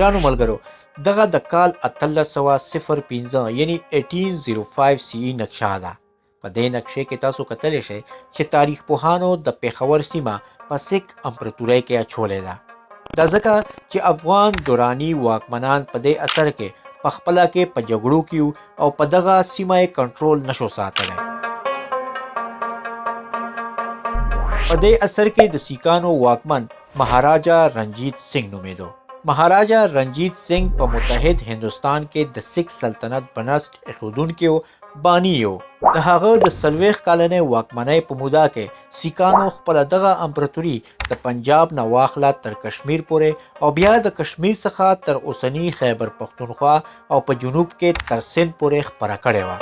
ګرانو ملګرو دغه د کال 1805 یعنی 1805 CE نقشه ده. په دې نقشې کې تاسو کتلی شئ چې تاریخ پوهانو د پېښور سیمه په سیک امپراتورۍ کې اچولې ده. دا ځکه چې افغان دوراني واکمنان په دې اثر کې په خپله کې په جګړو کې او په دغه سیمه یې کنټرول نشو ساتلی. په دې اثر کې د سیکانو واکمن مهاراجا رنجیت سنگ نومېدو. مهاراجا رنجیت سنگ په متحد هندوستان کې د سیک سلطنت بنسټ ایښودونکی بانی و. د هغه د 40 کلنې واکمنۍ په موده کې سیکانو خپله دغه امپراتوري د پنجاب نه واخله تر کشمیر پورې او بیا د کشمیر څخه تر اوسني خیبر پښتونخوا او په جنوب کې تر سند پورې خپره کړې وه.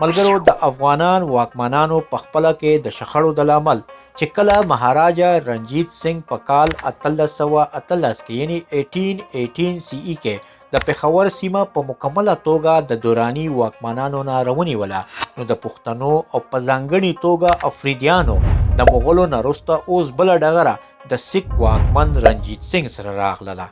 ملګرو د افغانان واکمنانو په خپله کې د شخړو د لامل چې کله مهاراجا رنجیت سنگ په کال 1818 کې یعنی 1818 CE کې د پېښور سیمه په مکمله توګه د دوراني واکمنانو نه راونیوله نو د پښتنو او په ځانګړې توګه افریدیانو د مغولو نه وروسته اوس بله ډغره د سیک واکمن رنجیت سنگ سره راغله.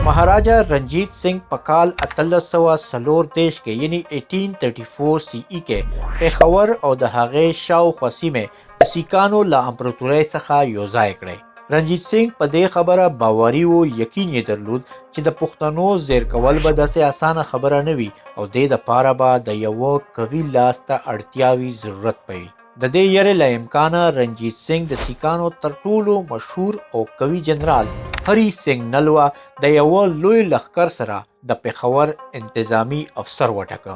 مهاراجا رنجیت سنگ په کال 1834 کې یعنی 1834 CE کې پېښور او د هغې شاوخوا سیمې د سیکانو له امپراتورۍ څخه یوځای کړې. رنجیت سنگ په دې خبره باوري و، یقین یې درلود چې د پښتنو زیر کول به داسې اسانه خبره نه وي او دې دپاره به د یوه قوي لاس ته اړتیاوي ضرورت به وي. د دې یرې له امکانه رنجیت سنگ د سیکانو تر ټولو مشهور او قوي جنرال هری سنگ نلوا د یوه لوی لښکر سره د پېښور انتظامی افسر وټاکه.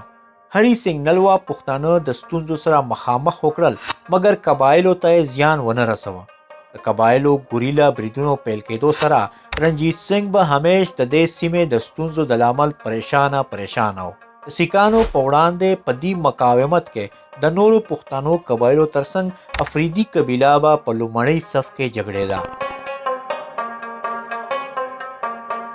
هری سنگ نلوا پښتانه د ستونزو سره مخامخ وکړل مګر قبایلو ته یې زیان ونه رسوه. د قبایلو ګوریلا بریدونو پیل کېدو سره رنجیت سنگ به همیش د دې سیمې د ستونزو د لامل پریشانه و. د سیکانو په وړاندې په دې مقاومت کې د نورو پښتنو قبایلو ترڅنګ افریدي قبیله به په لومړني صف کې جګړېده.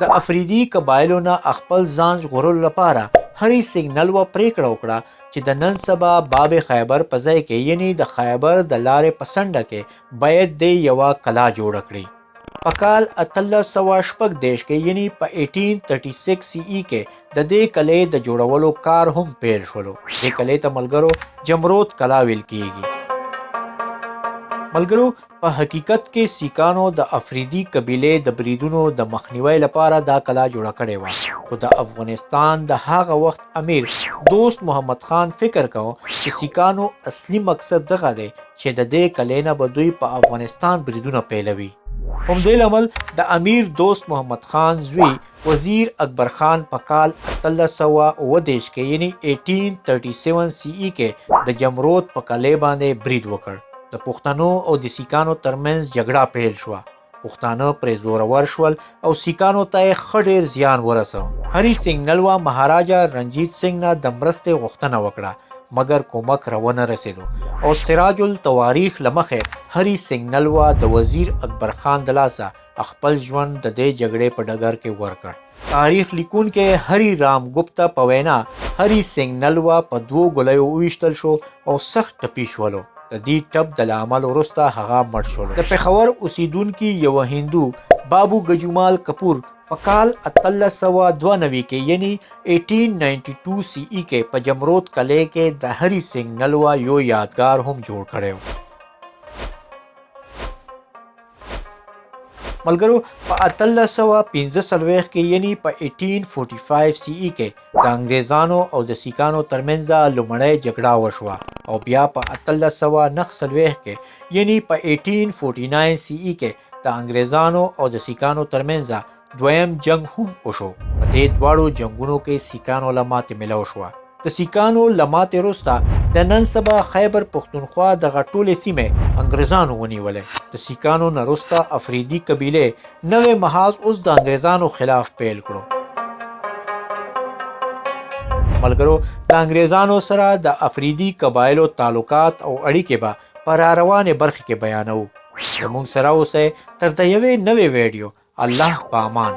د افریدي قبایلو نه خپل ځان ژغورلو لپاره هری سنگ نلوا پریکړه وکړه چې د نن سبا باب خیبر په ځای کې یعنی د خیبر د لارې په څنډه کې باید د یوه کلا جوړه کړي. په کال 1836 کې یعنی په 1836 CE کې د دې کلې د جوړولو کار هم پیل شولو. دې کلې ته ملګرو جمرود کلا ویل کیږي. ملګرو په حقیقت کې سیکانو د افریدي قبیلې د بریدونو د مخنیوي لپاره دا کلا جوړه کړې وه خو د افغانستان د هغه وخت امیر دوست محمد خان فکر کوه چې سیکانو اصلي مقصد دغه دی چې د دې کلې نه به دوی په افغانستان بریدونه پیلوي. همدې لامل د امیر دوست محمد خان زوی وزیر اکبر خان په کال 1830 کې یعنی 1837 CE کې د جمرود په کلې باندې برید وکړ. د پښتنو او د سیکانو ترمنځ جګړه پیل شوه. پښتانه پرې زورور شول او سیکانو ته یې ښه ډېر زیان ورسوه. هری سنگ نلوا مهاراجا رنجیت سنگ نه د مرستې غوښتنه وکړه مګر کومک راونه رسېدو او سراج التواریخ له مخې هری سنگ نلوا د وزیر اکبر خان د لاسه خپل ژوند د دې جګړې په ډګر کې ورکړ. تاریخ لیکونکی هری رام ګپتا په وینا هری سنگ نلوا په 2 ګولیو وویشتل شو او سخت ټپي شولو. د دې ټپ د لامل وروسته هغه مړ شولو. د پېښور اوسیدونکي یوه هندو بابو گجومال کپور په کال 1892 کې یعنی 1892 CE کې په جمرود کلې کې د هری سنگ نلوا یو یادګار هم جوړ کړی و. ملګرو په 1845 کې یعنی په 1845 CE کې د انګریزانو او د سیکانو ترمنځ لومړۍ جګړه وشوه او بیا په 1849 کې یعنی په 1849 CE کې د انګریزانو او د سیکانو ترمنځ دویم جنگ هم وشو. په دې دواړو جنگونو کې سیکانو له ماتې ملو شوه. د سیکانو له ماتې وروسته د نن سبا خیبر پښتونخوا دغه ټولې سیمې انګریزانو ونیولې. د سیکانو نه وروسته افریدي قبیلې نوې محاذ اوس د انګریزانو خلاف پیل کړو. ملګرو د انګریزانو سره د افریدي قبایلو تعلقات او اړیکې به په راروانې برخې کې بیانوو. زموږ سره اوسئ تر د یوې نوې ویډیو. الله په امان.